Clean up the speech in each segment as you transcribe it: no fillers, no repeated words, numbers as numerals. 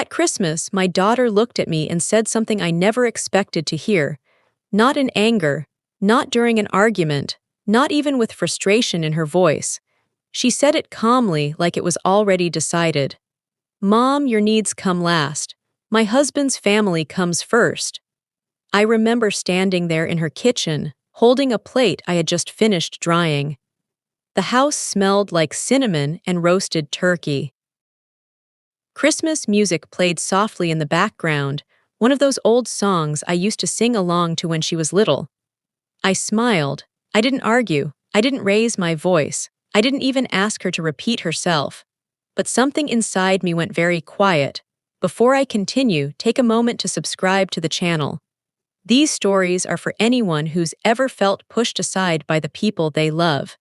That Christmas, my daughter looked at me and said something I never expected to hear. Not in anger, not during an argument, not even with frustration in her voice. She said it calmly, like it was already decided. "Mom, your needs come last. My husband's family comes first." I remember standing there in her kitchen, holding a plate I had just finished drying. The house smelled like cinnamon and roasted turkey. Christmas music played softly in the background, one of those old songs I used to sing along to when she was little. I smiled. I didn't argue. I didn't raise my voice. I didn't even ask her to repeat herself. But something inside me went very quiet. Before I continue, take a moment to subscribe to the channel. These stories are for anyone who's ever felt pushed aside by the people they love.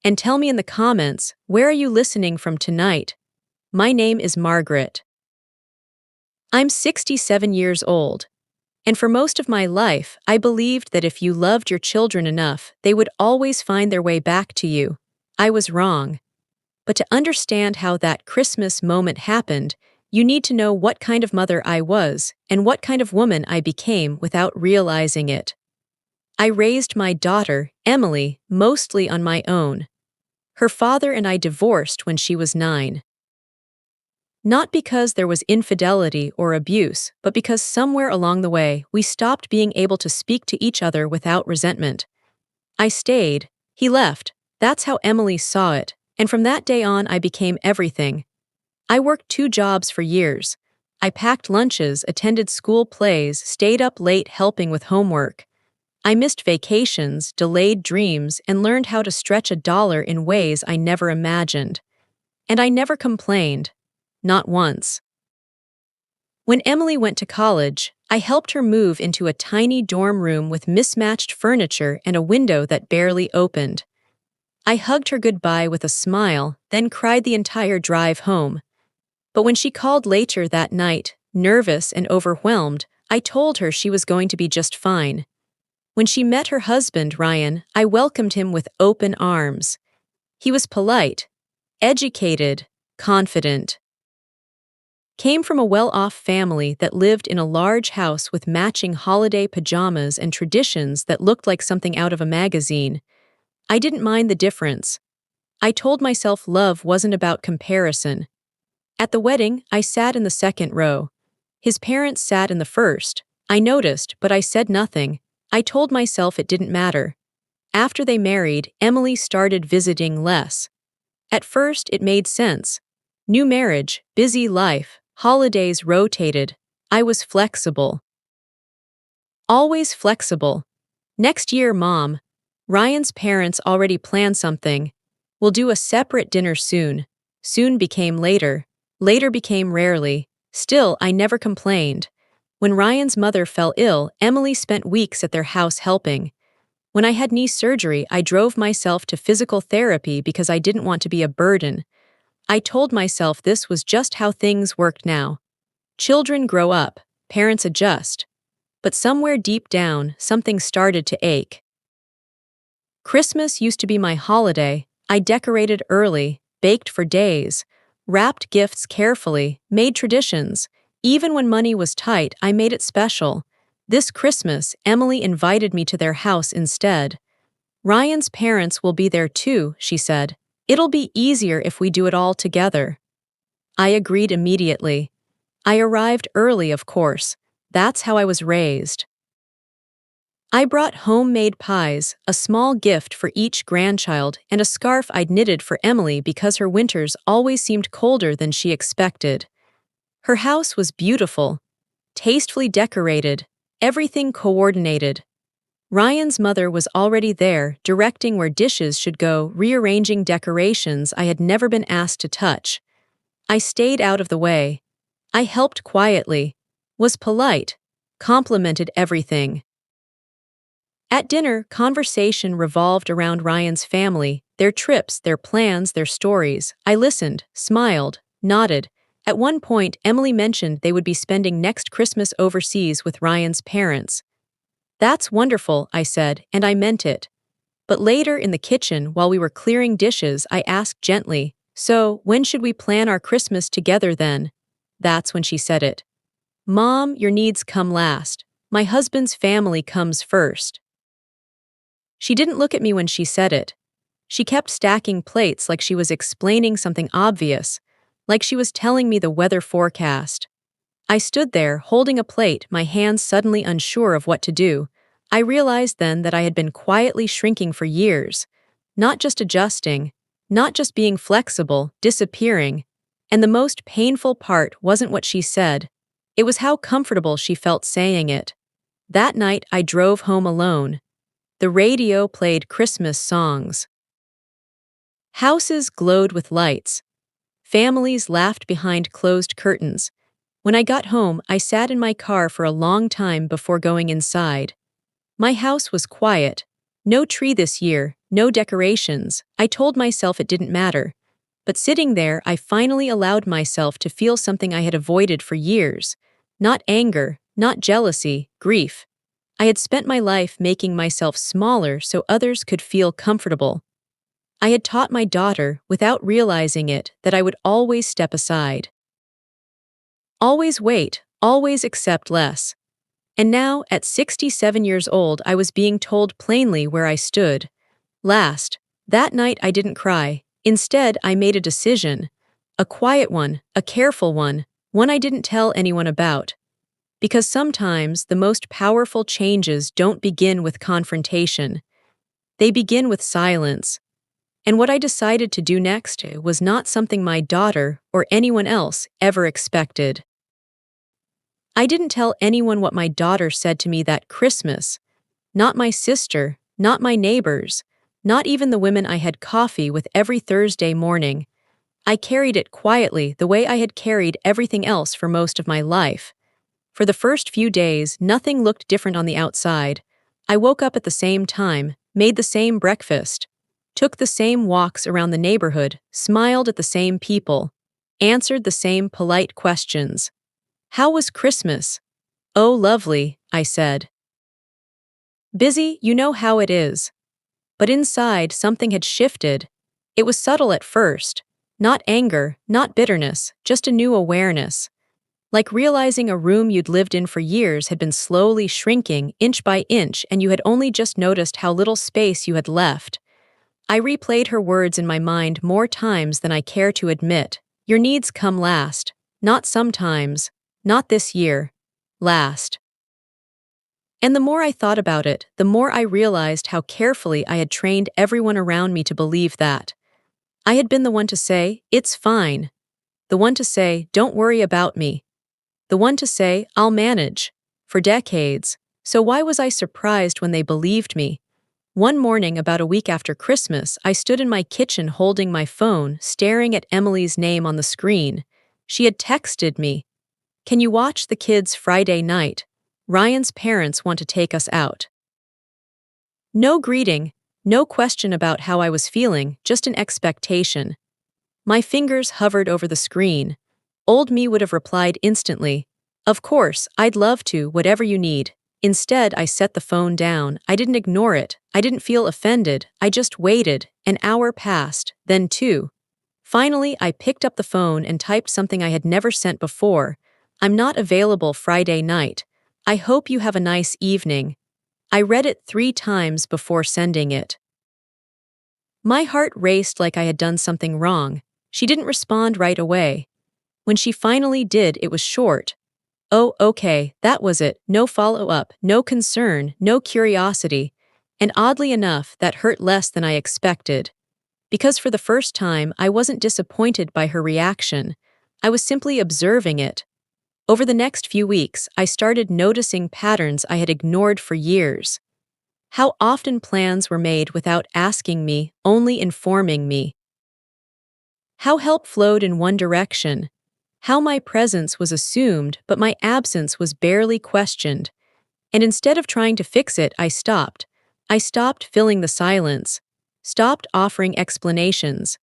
And tell me in the comments, where are you listening from tonight? My name is Margaret. I'm 67 years old. And for most of my life, I believed that if you loved your children enough, they would always find their way back to you. I was wrong. But to understand how that Christmas moment happened, you need to know what kind of mother I was and what kind of woman I became without realizing it. I raised my daughter, Emily, mostly on my own. Her father and I divorced when she was 9. Not because there was infidelity or abuse, but because somewhere along the way we stopped being able to speak to each other without resentment. I stayed, he left. That's how Emily saw it, and from that day on I became everything. I worked 2 jobs for years. I packed lunches, attended school plays, stayed up late helping with homework. I missed vacations, delayed dreams, and learned how to stretch $1 in ways I never imagined. And I never complained. Not once. When Emily went to college, I helped her move into a tiny dorm room with mismatched furniture and a window that barely opened. I hugged her goodbye with a smile, then cried the entire drive home. But when she called later that night, nervous and overwhelmed, I told her she was going to be just fine. When she met her husband, Ryan, I welcomed him with open arms. He was polite, educated, confident. Came from a well-off family that lived in a large house with matching holiday pajamas and traditions that looked like something out of a magazine. I didn't mind the difference. I told myself love wasn't about comparison. At the wedding, I sat in the second row. His parents sat in the first. I noticed, but I said nothing. I told myself it didn't matter. After they married, Emily started visiting less. At first, it made sense. New marriage, busy life. Holidays rotated. I was flexible. Always flexible. Next year, Mom. Ryan's parents already planned something. We'll do a separate dinner soon. Soon became later. Later became rarely. Still, I never complained. When Ryan's mother fell ill, Emily spent weeks at their house helping. When I had knee surgery, I drove myself to physical therapy because I didn't want to be a burden. I told myself this was just how things worked now. Children grow up, parents adjust. But somewhere deep down, something started to ache. Christmas used to be my holiday. I decorated early, baked for days, wrapped gifts carefully, made traditions. Even when money was tight, I made it special. This Christmas, Emily invited me to their house instead. "Ryan's parents will be there too," she said. "It'll be easier if we do it all together." I agreed immediately. I arrived early, of course. That's how I was raised. I brought homemade pies, a small gift for each grandchild, and a scarf I'd knitted for Emily because her winters always seemed colder than she expected. Her house was beautiful, tastefully decorated, everything coordinated. Ryan's mother was already there, directing where dishes should go, rearranging decorations I had never been asked to touch. I stayed out of the way. I helped quietly, was polite, complimented everything. At dinner, conversation revolved around Ryan's family, their trips, their plans, their stories. I listened, smiled, nodded. At one point, Emily mentioned they would be spending next Christmas overseas with Ryan's parents. "That's wonderful," I said, and I meant it. But later in the kitchen, while we were clearing dishes, I asked gently, "So, when should we plan our Christmas together then?" That's when she said it. "Mom, your needs come last. My husband's family comes first." She didn't look at me when she said it. She kept stacking plates like she was explaining something obvious, like she was telling me the weather forecast. I stood there, holding a plate, my hands suddenly unsure of what to do. I realized then that I had been quietly shrinking for years, not just adjusting, not just being flexible, disappearing. And the most painful part wasn't what she said. It was how comfortable she felt saying it. That night, I drove home alone. The radio played Christmas songs. Houses glowed with lights. Families laughed behind closed curtains. When I got home, I sat in my car for a long time before going inside. My house was quiet. No tree this year, no decorations. I told myself it didn't matter. But sitting there, I finally allowed myself to feel something I had avoided for years. Not anger, not jealousy, grief. I had spent my life making myself smaller so others could feel comfortable. I had taught my daughter, without realizing it, that I would always step aside. Always wait, always accept less. And now, at 67 years old, I was being told plainly where I stood. That night I didn't cry. Instead, I made a decision. A quiet one, a careful one I didn't tell anyone about. Because sometimes the most powerful changes don't begin with confrontation. They begin with silence. And what I decided to do next was not something my daughter or anyone else ever expected. I didn't tell anyone what my daughter said to me that Christmas. Not my sister, not my neighbors, not even the women I had coffee with every Thursday morning. I carried it quietly the way I had carried everything else for most of my life. For the first few days, nothing looked different on the outside. I woke up at the same time, made the same breakfast, took the same walks around the neighborhood, smiled at the same people, answered the same polite questions. "How was Christmas?" "Oh, lovely," I said. "Busy, you know how it is." But inside, something had shifted. It was subtle at first. Not anger, not bitterness, just a new awareness. Like realizing a room you'd lived in for years had been slowly shrinking, inch by inch, and you had only just noticed how little space you had left. I replayed her words in my mind more times than I care to admit. Your needs come last. Not sometimes. Not this year. Last. And the more I thought about it, the more I realized how carefully I had trained everyone around me to believe that. I had been the one to say, "It's fine." The one to say, "Don't worry about me." The one to say, "I'll manage." For decades. So why was I surprised when they believed me? One morning, about a week after Christmas, I stood in my kitchen holding my phone, staring at Emily's name on the screen. She had texted me, "Can you watch the kids Friday night? Ryan's parents want to take us out." No greeting, no question about how I was feeling, just an expectation. My fingers hovered over the screen. Old me would have replied instantly, "Of course, I'd love to, whatever you need." Instead, I set the phone down. I didn't ignore it. I didn't feel offended. I just waited. An hour passed, then two. Finally, I picked up the phone and typed something I had never sent before. "I'm not available Friday night. I hope you have a nice evening." I read it 3 times before sending it. My heart raced like I had done something wrong. She didn't respond right away. When she finally did, it was short. "Oh, okay, that was it. No follow-up, no concern, no curiosity." And oddly enough, that hurt less than I expected. Because for the first time, I wasn't disappointed by her reaction. I was simply observing it. Over the next few weeks, I started noticing patterns I had ignored for years. How often plans were made without asking me, only informing me. How help flowed in one direction. How my presence was assumed, but my absence was barely questioned. And instead of trying to fix it, I stopped. I stopped filling the silence. Stopped offering explanations.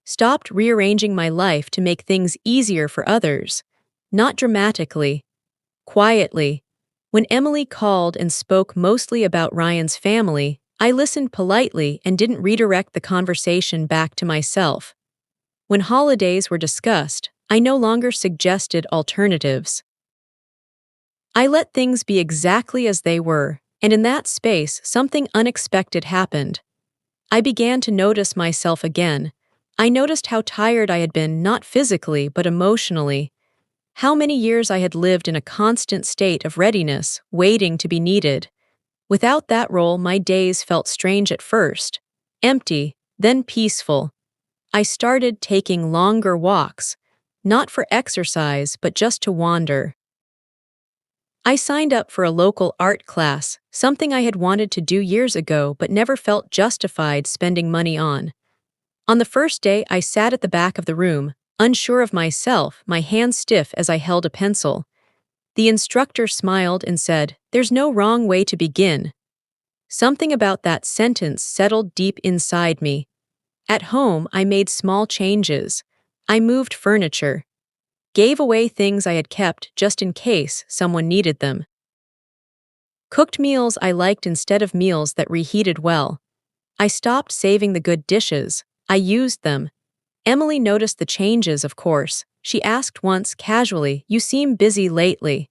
Stopped rearranging my life to make things easier for others. Not dramatically. Quietly. When Emily called and spoke mostly about Ryan's family, I listened politely and didn't redirect the conversation back to myself. When holidays were discussed, I no longer suggested alternatives. I let things be exactly as they were, and in that space, something unexpected happened. I began to notice myself again. I noticed how tired I had been, not physically, but emotionally. How many years I had lived in a constant state of readiness, waiting to be needed. Without that role, my days felt strange at first. Empty, then peaceful. I started taking longer walks, not for exercise, but just to wander. I signed up for a local art class, something I had wanted to do years ago but never felt justified spending money on. On the first day, I sat at the back of the room, unsure of myself, my hands stiff as I held a pencil. The instructor smiled and said, "There's no wrong way to begin." Something about that sentence settled deep inside me. At home, I made small changes. I moved furniture, gave away things I had kept just in case someone needed them. Cooked meals I liked instead of meals that reheated well. I stopped saving the good dishes. I used them. Emily noticed the changes, of course. She asked once casually, "You seem busy lately."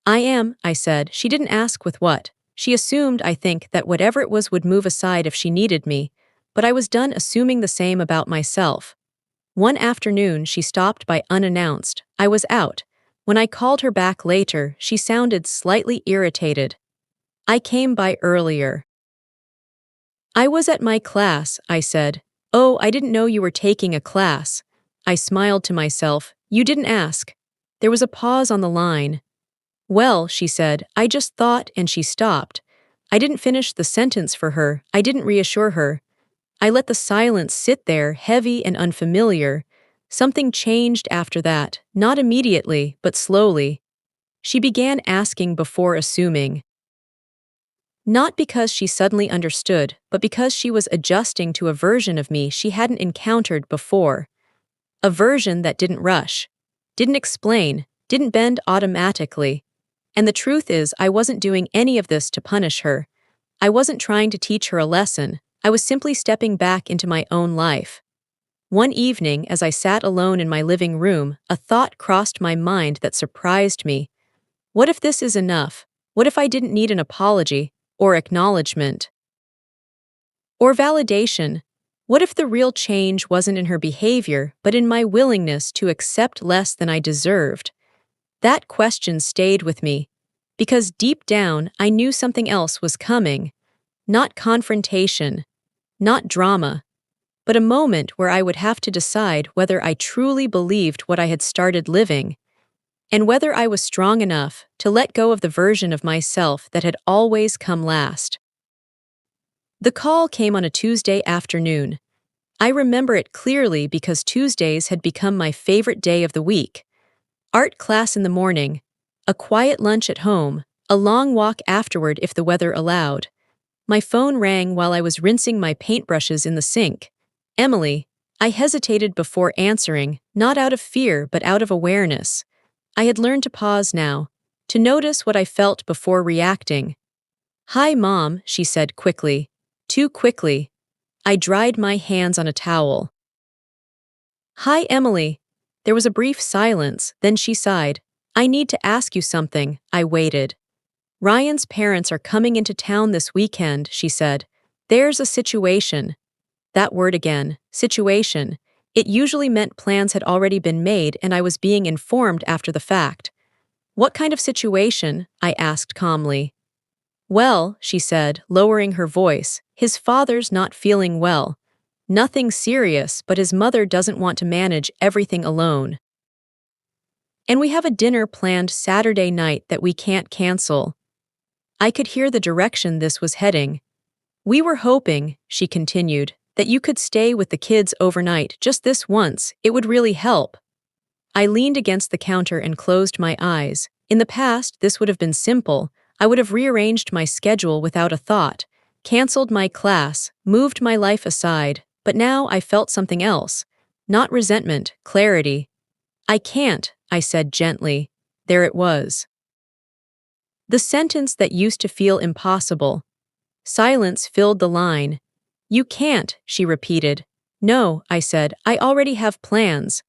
"I am," I said. She didn't ask with what. She assumed, I think, that whatever it was would move aside if she needed me, but I was done assuming the same about myself. One afternoon, she stopped by unannounced. I was out. When I called her back later, she sounded slightly irritated. "I came by earlier." "I was at my class," I said. "Oh, I didn't know you were taking a class." I smiled to myself. "You didn't ask." There was a pause on the line. "Well," she said, "I just thought," and she stopped. I didn't finish the sentence for her. I didn't reassure her. I let the silence sit there, heavy and unfamiliar. Something changed after that, not immediately, but slowly. She began asking before assuming. Not because she suddenly understood, but because she was adjusting to a version of me she hadn't encountered before. A version that didn't rush, didn't explain, didn't bend automatically. And the truth is, I wasn't doing any of this to punish her. I wasn't trying to teach her a lesson. I was simply stepping back into my own life. One evening, as I sat alone in my living room, a thought crossed my mind that surprised me. What if this is enough? What if I didn't need an apology, or acknowledgement, or validation? What if the real change wasn't in her behavior, but in my willingness to accept less than I deserved? That question stayed with me, because deep down I knew something else was coming. Not confrontation, not drama, but a moment where I would have to decide whether I truly believed what I had started living, and whether I was strong enough to let go of the version of myself that had always come last. The call came on a Tuesday afternoon. I remember it clearly because Tuesdays had become my favorite day of the week. Art class in the morning, a quiet lunch at home, a long walk afterward if the weather allowed. My phone rang while I was rinsing my paintbrushes in the sink. "Emily." I hesitated before answering, not out of fear but out of awareness. I had learned to pause now, to notice what I felt before reacting. "Hi, Mom," she said quickly. Too quickly. I dried my hands on a towel. "Hi, Emily." There was a brief silence, then she sighed. "I need to ask you something." I waited. "Ryan's parents are coming into town this weekend," she said. "There's a situation." That word again, situation. It usually meant plans had already been made and I was being informed after the fact. "What kind of situation?" I asked calmly. "Well," she said, lowering her voice, "his father's not feeling well. Nothing serious, but his mother doesn't want to manage everything alone. And we have a dinner planned Saturday night that we can't cancel." I could hear the direction this was heading. "We were hoping," she continued, "that you could stay with the kids overnight just this once. It would really help." I leaned against the counter and closed my eyes. In the past, this would have been simple. I would have rearranged my schedule without a thought, canceled my class, moved my life aside, but now I felt something else. Not resentment, clarity. "I can't," I said gently. There it was. The sentence that used to feel impossible. Silence filled the line. "You can't," she repeated. "No," I said, "I already have plans."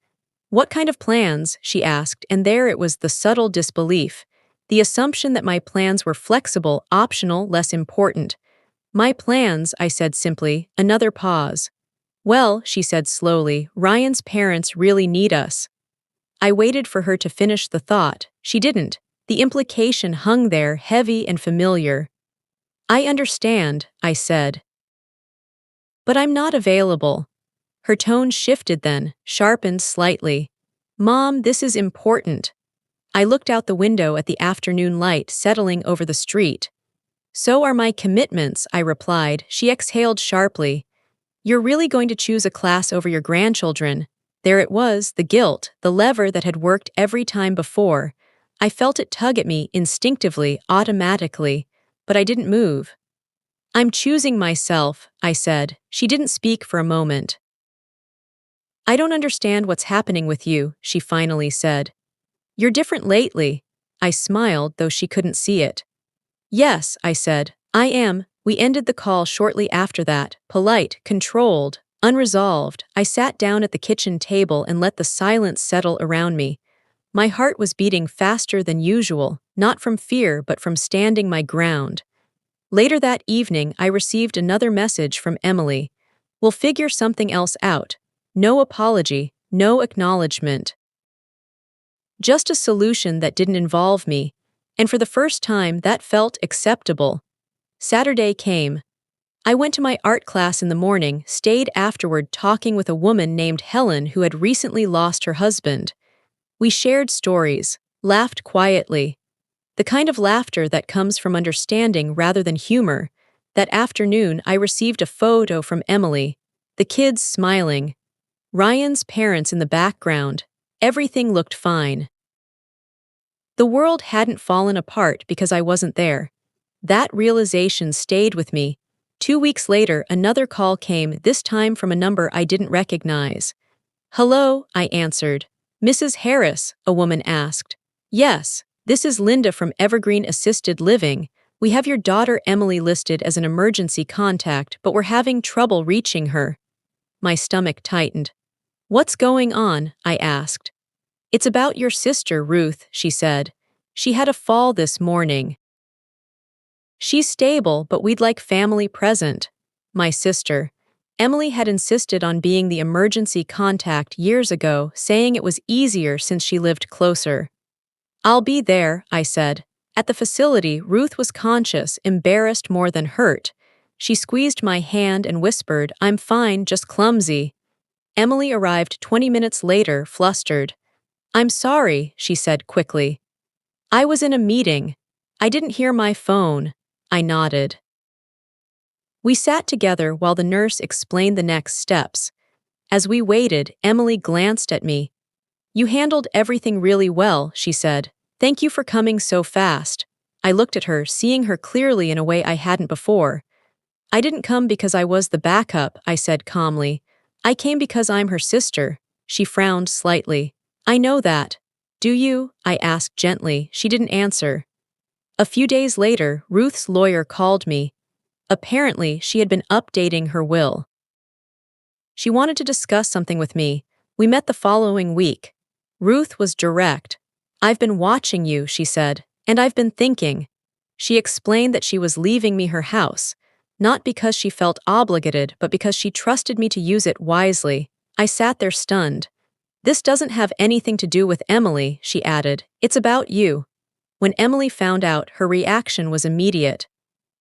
What kind of plans? She asked, and there it was, the subtle disbelief. The assumption that my plans were flexible, optional, less important. My plans, I said simply. Another pause. Well, she said slowly, Ryan's parents really need us. I waited for her to finish the thought. She didn't. The implication hung there, heavy and familiar. I understand, I said. But I'm not available. Her tone shifted then, sharpened slightly. Mom, this is important. I looked out the window at the afternoon light settling over the street. So are my commitments, I replied. She exhaled sharply. You're really going to choose a class over your grandchildren? There it was, the guilt, the lever that had worked every time before. I felt it tug at me instinctively, automatically, but I didn't move. I'm choosing myself, I said. She didn't speak for a moment. I don't understand what's happening with you, she finally said. You're different lately. I smiled, though she couldn't see it. Yes, I said, I am. We ended the call shortly after that, polite, controlled, unresolved. I sat down at the kitchen table and let the silence settle around me. My heart was beating faster than usual, not from fear but from standing my ground. Later that evening, I received another message from Emily. We'll figure something else out. No apology, no acknowledgement. Just a solution that didn't involve me, and for the first time that felt acceptable. Saturday came. I went to my art class in the morning, stayed afterward talking with a woman named Helen who had recently lost her husband. We shared stories, laughed quietly. The kind of laughter that comes from understanding rather than humor. That afternoon, I received a photo from Emily, the kids smiling. Ryan's parents in the background. Everything looked fine. The world hadn't fallen apart because I wasn't there. That realization stayed with me. 2 weeks later, another call came, this time from a number I didn't recognize. Hello, I answered. Mrs. Harris, a woman asked. Yes, this is Linda from Evergreen Assisted Living. We have your daughter Emily listed as an emergency contact, but we're having trouble reaching her. My stomach tightened. What's going on? I asked. It's about your sister, Ruth, she said. She had a fall this morning. She's stable, but we'd like family present. My sister. Emily had insisted on being the emergency contact years ago, saying it was easier since she lived closer. I'll be there, I said. At the facility, Ruth was conscious, embarrassed more than hurt. She squeezed my hand and whispered, I'm fine, just clumsy. Emily arrived 20 minutes later, flustered. I'm sorry, she said quickly. I was in a meeting. I didn't hear my phone. I nodded. We sat together while the nurse explained the next steps. As we waited, Emily glanced at me. You handled everything really well, she said. Thank you for coming so fast. I looked at her, seeing her clearly in a way I hadn't before. I didn't come because I was the backup, I said calmly. I came because I'm her sister. She frowned slightly. I know that. Do you? I asked gently. She didn't answer. A few days later, Ruth's lawyer called me. Apparently, she had been updating her will. She wanted to discuss something with me. We met the following week. Ruth was direct. I've been watching you, she said, and I've been thinking. She explained that she was leaving me her house, not because she felt obligated, but because she trusted me to use it wisely. I sat there stunned. This doesn't have anything to do with Emily, she added. It's about you. When Emily found out, her reaction was immediate.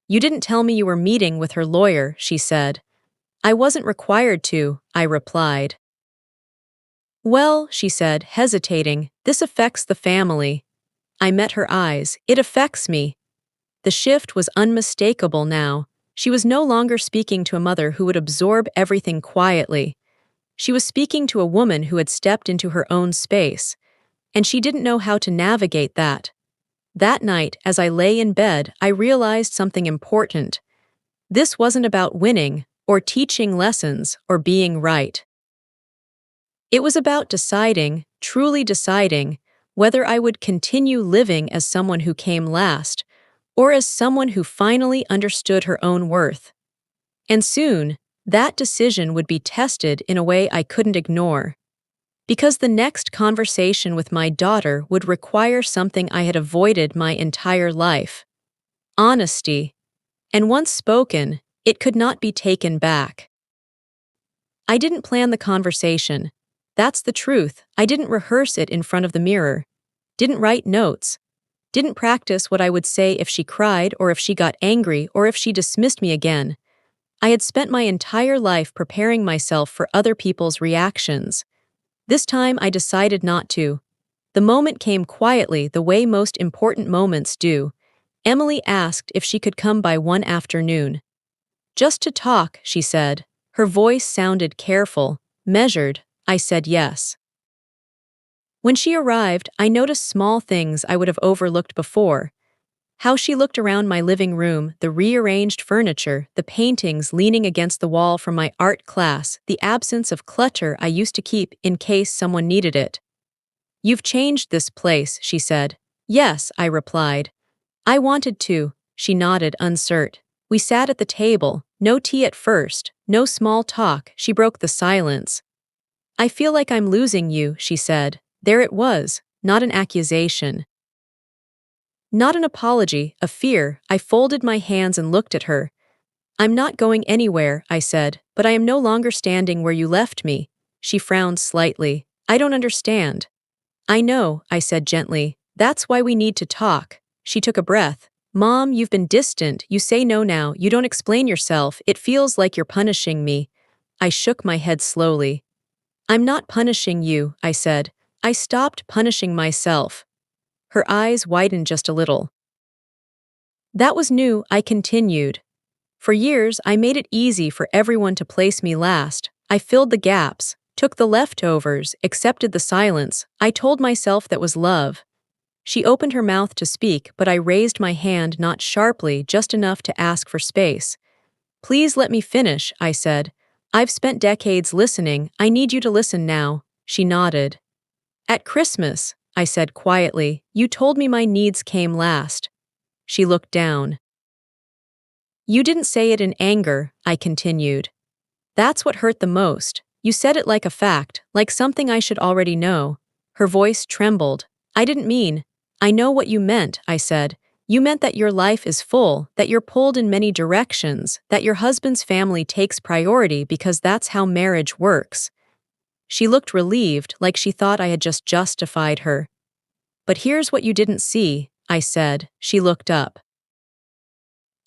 You didn't tell me you were meeting with her lawyer, she said. I wasn't required to, I replied. Well, she said, hesitating, this affects the family. I met her eyes. It affects me. The shift was unmistakable now. She was no longer speaking to a mother who would absorb everything quietly. She was speaking to a woman who had stepped into her own space, and she didn't know how to navigate that. That night, as I lay in bed, I realized something important. This wasn't about winning, or teaching lessons, or being right. It was about deciding, truly deciding, whether I would continue living as someone who came last, or as someone who finally understood her own worth. And soon, that decision would be tested in a way I couldn't ignore. Because the next conversation with my daughter would require something I had avoided my entire life: honesty. And once spoken, it could not be taken back. I didn't plan the conversation. That's the truth. I didn't rehearse it in front of the mirror. Didn't write notes. Didn't practice what I would say if she cried or if she got angry or if she dismissed me again. I had spent my entire life preparing myself for other people's reactions. This time I decided not to. The moment came quietly, the way most important moments do. Emily asked if she could come by one afternoon. Just to talk, she said. Her voice sounded careful, measured. I said yes. When she arrived, I noticed small things I would have overlooked before. How she looked around my living room, the rearranged furniture, the paintings leaning against the wall from my art class, the absence of clutter I used to keep in case someone needed it. "You've changed this place," she said. "Yes," I replied. "I wanted to." She nodded, uncertain. We sat at the table, no tea at first, no small talk. She broke the silence. "I feel like I'm losing you," she said. There it was, not an accusation. Not an apology, a fear. I folded my hands and looked at her. "I'm not going anywhere," I said, "but I am no longer standing where you left me." She frowned slightly. "I don't understand." "I know," I said gently. "That's why we need to talk." She took a breath. "Mom, you've been distant. You say no now. You don't explain yourself. It feels like you're punishing me." I shook my head slowly. "I'm not punishing you," I said. "I stopped punishing myself." Her eyes widened just a little. "That was new," I continued. "For years, I made it easy for everyone to place me last. I filled the gaps, took the leftovers, accepted the silence. I told myself that was love." She opened her mouth to speak, but I raised my hand, not sharply, just enough to ask for space. "Please let me finish," I said. "I've spent decades listening. I need you to listen now." She nodded. "At Christmas," I said quietly, "you told me my needs came last." She looked down. "You didn't say it in anger," I continued. "That's what hurt the most. You said it like a fact, like something I should already know." Her voice trembled. "I didn't mean." "I know what you meant," I said. "You meant that your life is full, that you're pulled in many directions, that your husband's family takes priority because that's how marriage works." She looked relieved, like she thought I had just justified her. "But here's what you didn't see," I said. She looked up.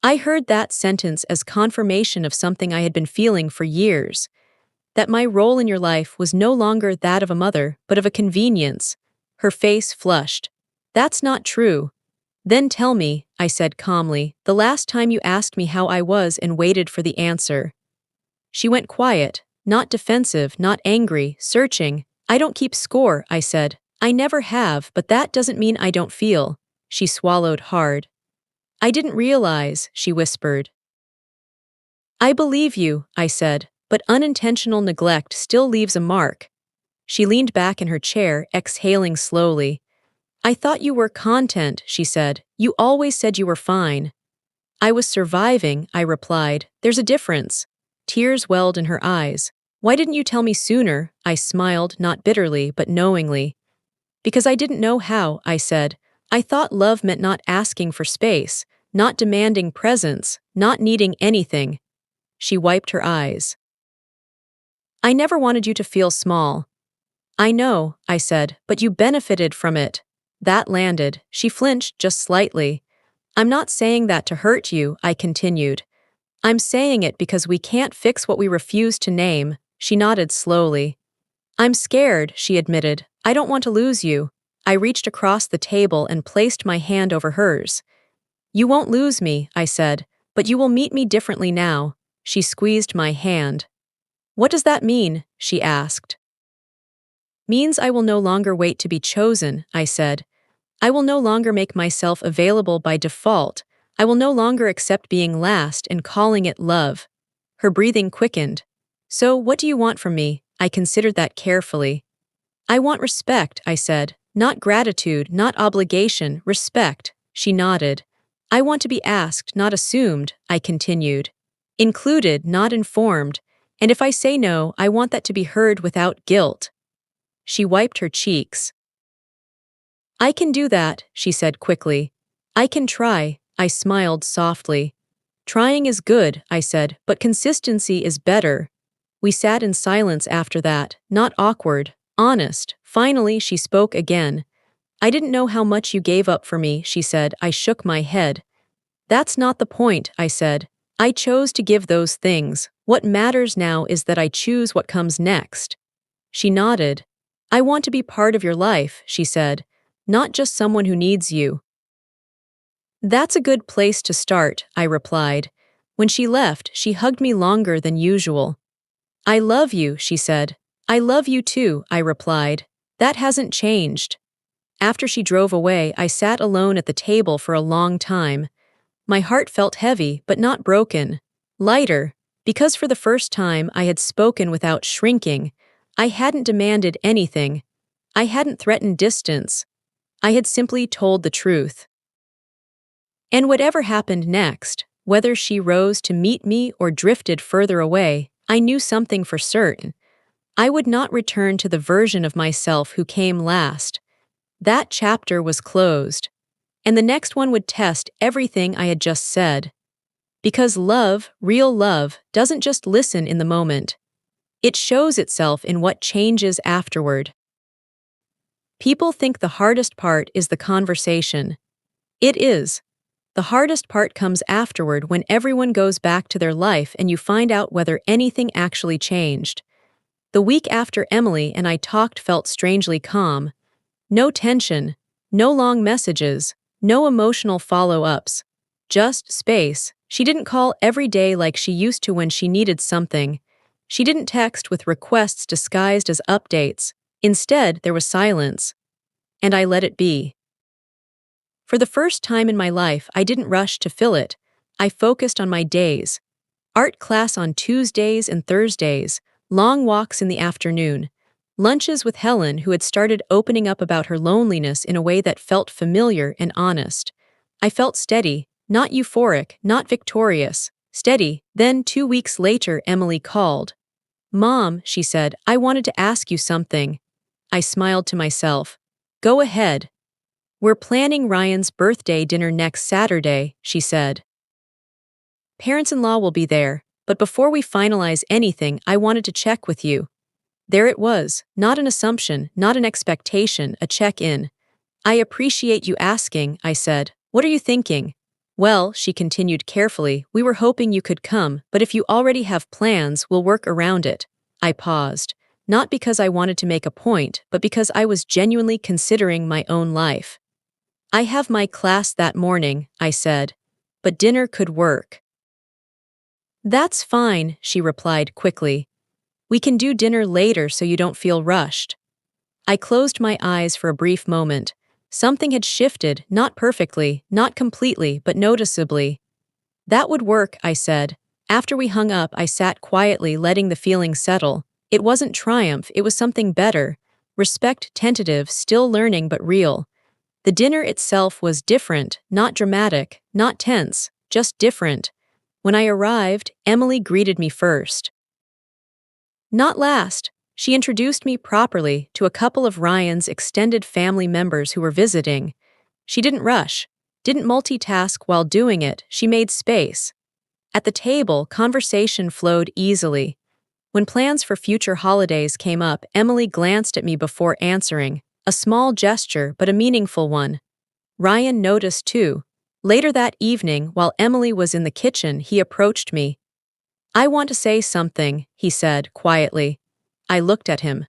I heard that sentence as confirmation of something I had been feeling for years. That my role in your life was no longer that of a mother, but of a convenience. Her face flushed. "That's not true." "Then tell me," I said calmly, "the last time you asked me how I was and waited for the answer." She went quiet, not defensive, not angry, searching. "I don't keep score," I said. "I never have, but that doesn't mean I don't feel." She swallowed hard. "I didn't realize," she whispered. "I believe you," I said, "but unintentional neglect still leaves a mark." She leaned back in her chair, exhaling slowly. "I thought you were content," she said. "You always said you were fine." "I was surviving," I replied. "There's a difference." Tears welled in her eyes. "Why didn't you tell me sooner?" I smiled, not bitterly, but knowingly. "Because I didn't know how," I said. "I thought love meant not asking for space, not demanding presence, not needing anything." She wiped her eyes. "I never wanted you to feel small." "I know," I said, "but you benefited from it." That landed. She flinched just slightly. "I'm not saying that to hurt you," I continued. "I'm saying it because we can't fix what we refuse to name." She nodded slowly. "I'm scared," she admitted. "I don't want to lose you." I reached across the table and placed my hand over hers. "You won't lose me," I said, "but you will meet me differently now." She squeezed my hand. "What does that mean?" she asked. "Means I will no longer wait to be chosen," I said. "I will no longer make myself available by default. I will no longer accept being last and calling it love." Her breathing quickened. "So, what do you want from me?" I considered that carefully. "I want respect," I said. "Not gratitude, not obligation, respect." She nodded. "I want to be asked, not assumed," I continued. "Included, not informed. And if I say no, I want that to be heard without guilt." She wiped her cheeks. I can do that, she said quickly. I can try, I smiled softly. Trying is good, I said, but consistency is better. We sat in silence after that, not awkward, honest. Finally, she spoke again. I didn't know how much you gave up for me, she said. I shook my head. That's not the point, I said. I chose to give those things. What matters now is that I choose what comes next. She nodded. I want to be part of your life, she said, not just someone who needs you. That's a good place to start, I replied. When she left, she hugged me longer than usual. I love you, she said. I love you too, I replied. That hasn't changed. After she drove away, I sat alone at the table for a long time. My heart felt heavy, but not broken. Lighter, because for the first time I had spoken without shrinking. I hadn't demanded anything. I hadn't threatened distance. I had simply told the truth. And whatever happened next, whether she rose to meet me or drifted further away, I knew something for certain. I would not return to the version of myself who came last. That chapter was closed. And the next one would test everything I had just said. Because love, real love, doesn't just listen in the moment. It shows itself in what changes afterward. People think the hardest part is the conversation. It is. The hardest part comes afterward when everyone goes back to their life and you find out whether anything actually changed. The week after Emily and I talked felt strangely calm. No tension, no long messages, no emotional follow-ups. Just space. She didn't call every day like she used to when she needed something. She didn't text with requests disguised as updates. Instead, there was silence. And I let it be. For the first time in my life, I didn't rush to fill it. I focused on my days. Art class on Tuesdays and Thursdays, long walks in the afternoon, lunches with Helen, who had started opening up about her loneliness in a way that felt familiar and honest. I felt steady, not euphoric, not victorious, steady. Then 2 weeks later, Emily called. Mom, she said, I wanted to ask you something. I smiled to myself. Go ahead. We're planning Ryan's birthday dinner next Saturday, she said. Parents-in-law will be there, but before we finalize anything, I wanted to check with you. There it was, not an assumption, not an expectation, a check-in. I appreciate you asking, I said. What are you thinking? Well, she continued carefully, we were hoping you could come, but if you already have plans, we'll work around it. I paused, not because I wanted to make a point, but because I was genuinely considering my own life. I have my class that morning, I said, but dinner could work. That's fine, she replied quickly. We can do dinner later so you don't feel rushed. I closed my eyes for a brief moment. Something had shifted, not perfectly, not completely, but noticeably. That would work, I said. After we hung up, I sat quietly, letting the feeling settle. It wasn't triumph, it was something better. Respect, tentative, still learning but real. The dinner itself was different, not dramatic, not tense, just different. When I arrived, Emily greeted me first. Not last. She introduced me properly to a couple of Ryan's extended family members who were visiting. She didn't rush, didn't multitask while doing it, she made space. At the table, conversation flowed easily. When plans for future holidays came up, Emily glanced at me before answering. A small gesture, but a meaningful one. Ryan noticed too. Later that evening, while Emily was in the kitchen, he approached me. I want to say something, he said quietly. I looked at him.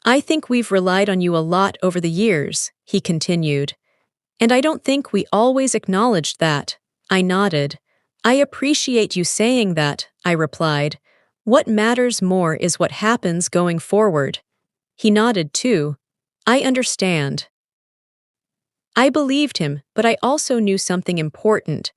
I think we've relied on you a lot over the years, he continued. And I don't think we always acknowledged that. I nodded. I appreciate you saying that, I replied. What matters more is what happens going forward. He nodded too. I understand. I believed him, but I also knew something important.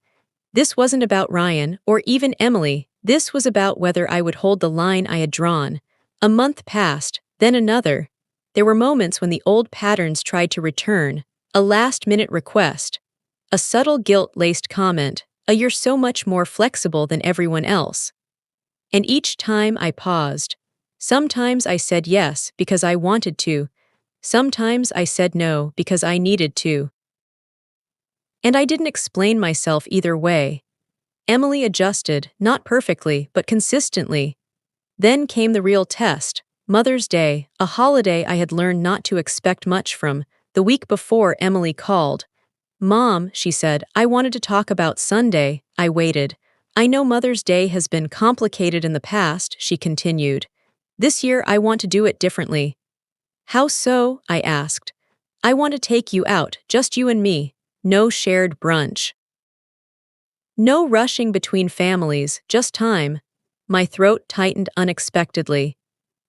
This wasn't about Ryan, or even Emily. This was about whether I would hold the line I had drawn. A month passed, then another. There were moments when the old patterns tried to return. A last-minute request. A subtle guilt-laced comment. You're so much more flexible than everyone else. And each time I paused. Sometimes I said yes because I wanted to. Sometimes I said no because I needed to. And I didn't explain myself either way. Emily adjusted, not perfectly, but consistently. Then came the real test. Mother's Day, a holiday I had learned not to expect much from. The week before, Emily called. "Mom," she said, "I wanted to talk about Sunday." I waited. "I know Mother's Day has been complicated in the past," she continued. "This year I want to do it differently." "How so?" I asked. "I want to take you out, just you and me. No shared brunch. No rushing between families, just time." My throat tightened unexpectedly.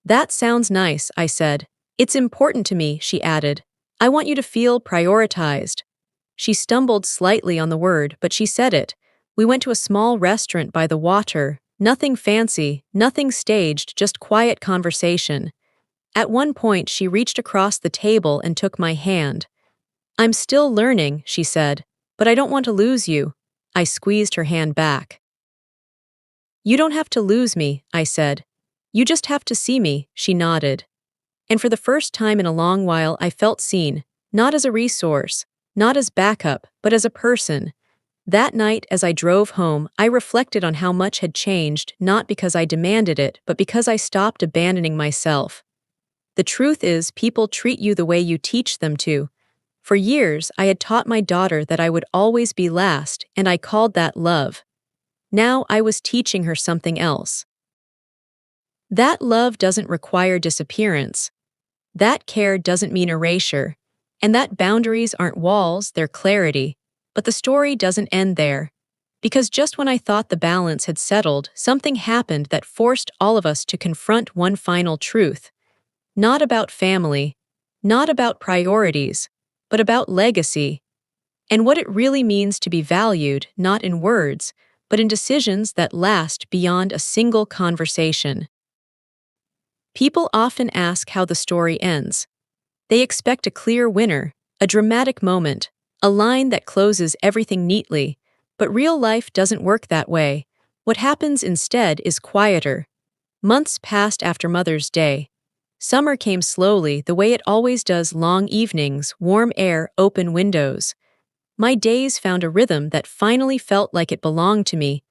"That sounds nice," I said. "It's important to me," she added. "I want you to feel prioritized." She stumbled slightly on the word, but she said it. We went to a small restaurant by the water. Nothing fancy, nothing staged, just quiet conversation. At one point, she reached across the table and took my hand. "I'm still learning," she said, "but I don't want to lose you." I squeezed her hand back. "You don't have to lose me," I said. "You just have to see me," she nodded. And for the first time in a long while, I felt seen, not as a resource, not as backup, but as a person. That night, as I drove home, I reflected on how much had changed, not because I demanded it, but because I stopped abandoning myself. The truth is, people treat you the way you teach them to. For years, I had taught my daughter that I would always be last, and I called that love. Now I was teaching her something else. That love doesn't require disappearance. That care doesn't mean erasure. And that boundaries aren't walls, they're clarity. But the story doesn't end there. Because just when I thought the balance had settled, something happened that forced all of us to confront one final truth. Not about family, not about priorities, but about legacy. And what it really means to be valued, not in words, but in decisions that last beyond a single conversation. People often ask how the story ends. They expect a clear winner, a dramatic moment, a line that closes everything neatly. But real life doesn't work that way. What happens instead is quieter. Months passed after Mother's Day. Summer came slowly, the way it always does: long evenings, warm air, open windows. My days found a rhythm that finally felt like it belonged to me.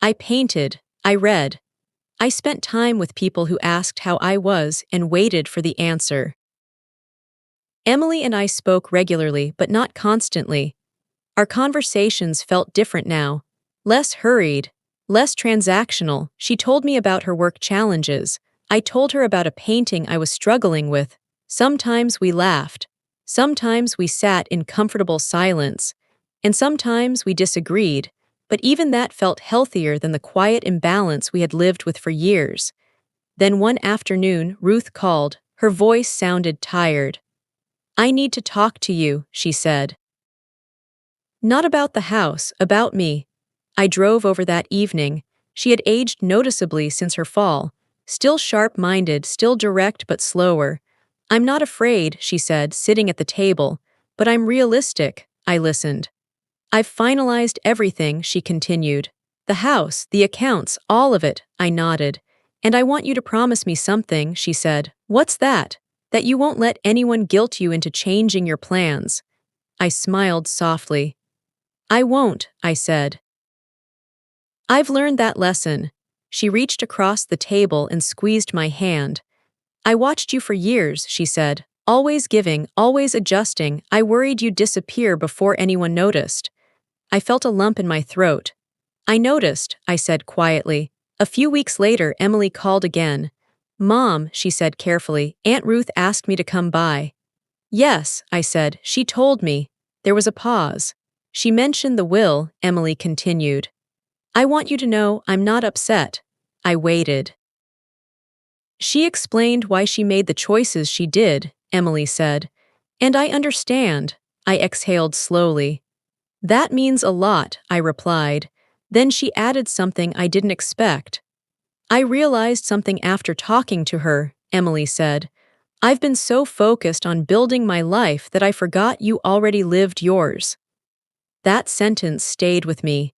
I painted, I read. I spent time with people who asked how I was and waited for the answer. Emily and I spoke regularly, but not constantly. Our conversations felt different now. Less hurried, less transactional. She told me about her work challenges. I told her about a painting I was struggling with. Sometimes we laughed. Sometimes we sat in comfortable silence. And sometimes we disagreed. But even that felt healthier than the quiet imbalance we had lived with for years. Then one afternoon, Ruth called. Her voice sounded tired. "I need to talk to you," she said. "Not about the house, about me." I drove over that evening. She had aged noticeably since her fall. Still sharp-minded, still direct but slower. "I'm not afraid," she said, sitting at the table. "But I'm realistic." I listened. "I've finalized everything," she continued. "The house, the accounts, all of it," I nodded. "And I want you to promise me something," she said. "What's that?" "That you won't let anyone guilt you into changing your plans." I smiled softly. "I won't," I said. "I've learned that lesson." She reached across the table and squeezed my hand. "I watched you for years," she said. "Always giving, always adjusting. I worried you'd disappear before anyone noticed." I felt a lump in my throat. "I noticed," I said quietly. A few weeks later, Emily called again. "Mom," she said carefully, "Aunt Ruth asked me to come by." "Yes," I said. "She told me." There was a pause. "She mentioned the will," Emily continued. "I want you to know I'm not upset." I waited. "She explained why she made the choices she did," Emily said. "And I understand." I exhaled slowly. "That means a lot," I replied. Then she added something I didn't expect. "I realized something after talking to her," Emily said. "I've been so focused on building my life that I forgot you already lived yours." That sentence stayed with me.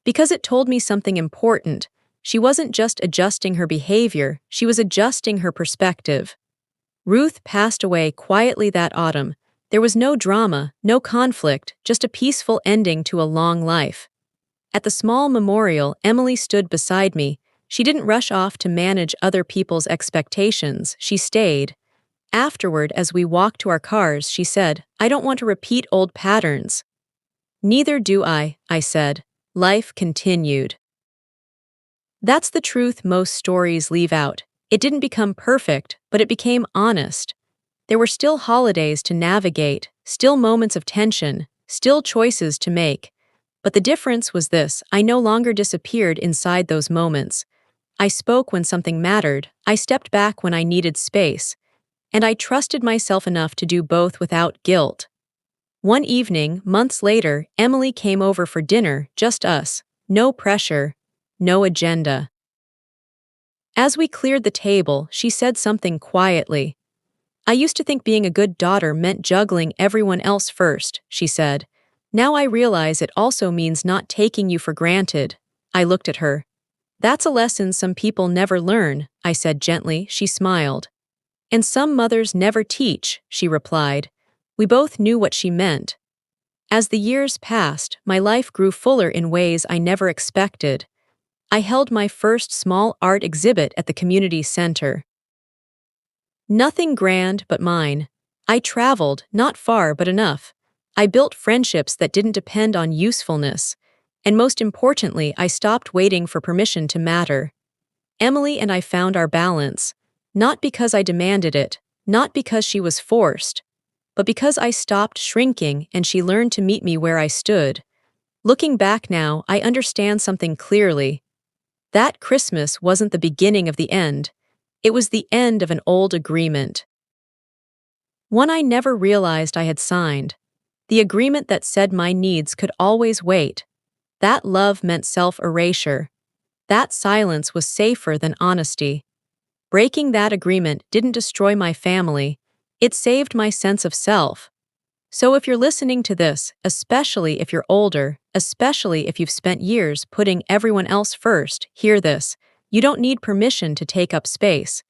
Because it told me something important. She wasn't just adjusting her behavior, she was adjusting her perspective. Ruth passed away quietly that autumn. There was no drama, no conflict, just a peaceful ending to a long life. At the small memorial, Emily stood beside me. She didn't rush off to manage other people's expectations, she stayed. Afterward, as we walked to our cars, she said, "I don't want to repeat old patterns." "Neither do I said. Life continued. That's the truth most stories leave out. It didn't become perfect, but it became honest. There were still holidays to navigate, still moments of tension, still choices to make. But the difference was this: I no longer disappeared inside those moments. I spoke when something mattered, I stepped back when I needed space, and I trusted myself enough to do both without guilt. One evening, months later, Emily came over for dinner, just us. No pressure, no agenda. As we cleared the table, she said something quietly. "I used to think being a good daughter meant juggling everyone else first," she said. "Now I realize it also means not taking you for granted." I looked at her. "That's a lesson some people never learn," I said gently. She smiled. "And some mothers never teach," she replied. We both knew what she meant. As the years passed, my life grew fuller in ways I never expected. I held my first small art exhibit at the community center. Nothing grand but mine. I traveled, not far but enough. I built friendships that didn't depend on usefulness. And most importantly, I stopped waiting for permission to matter. Emily and I found our balance. Not because I demanded it, not because she was forced, but because I stopped shrinking and she learned to meet me where I stood. Looking back now, I understand something clearly. That Christmas wasn't the beginning of the end. It was the end of an old agreement. One I never realized I had signed. The agreement that said my needs could always wait. That love meant self-erasure. That silence was safer than honesty. Breaking that agreement didn't destroy my family. It saved my sense of self. So if you're listening to this, especially if you're older, especially if you've spent years putting everyone else first, hear this. You don't need permission to take up space.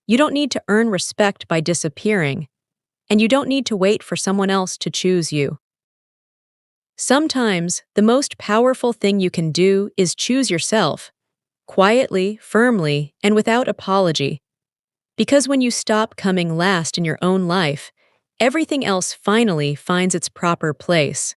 You don't need to earn respect by disappearing. And you don't need to wait for someone else to choose you. Sometimes, the most powerful thing you can do is choose yourself. Quietly, firmly, and without apology. Because when you stop coming last in your own life, everything else finally finds its proper place.